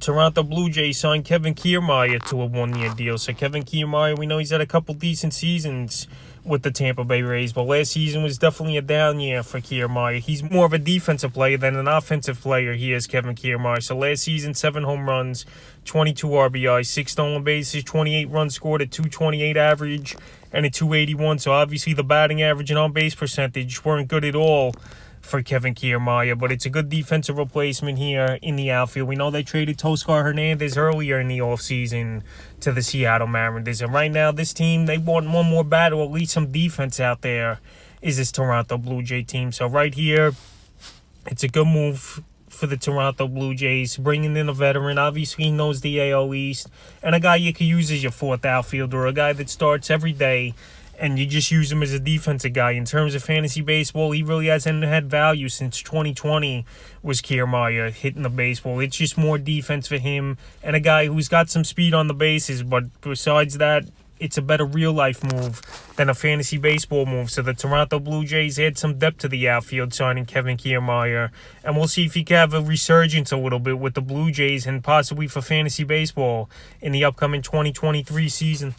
Toronto Blue Jays signed Kevin Keirmair to a one-year deal. So Kevin Keirmair, we know he's had a couple decent seasons with the Tampa Bay Rays, but last season was definitely a down year for Keirmair. He's more of a defensive player than an offensive player. He is Kevin Keirmair. So last season, 7 home runs, 22 RBI, 6 stolen bases, 28 runs scored, a 228 average, and a 281. So obviously the batting average and on-base percentage weren't good at all for Kevin Keirmair, but it's a good defensive replacement here in the outfield. We know they traded Toscar Hernandez earlier in the offseason to the Seattle Mariners, and right now this team, they want one more battle, at least some defense out there, is this Toronto Blue Jay team. So right here, it's a good move for the Toronto Blue Jays, bringing in a veteran. Obviously, he knows the AL East, and a guy you can use as your fourth outfielder, a guy that starts every day, and you just use him as a defensive guy. In terms of fantasy baseball, he really hasn't had value since 2020 was Keirmair hitting the baseball. It's just more defense for him and a guy who's got some speed on the bases, but besides that, it's a better real-life move than a fantasy baseball move. So the Toronto Blue Jays add some depth to the outfield, signing Kevin Keirmair, and we'll see if he can have a resurgence a little bit with the Blue Jays and possibly for fantasy baseball in the upcoming 2023 season.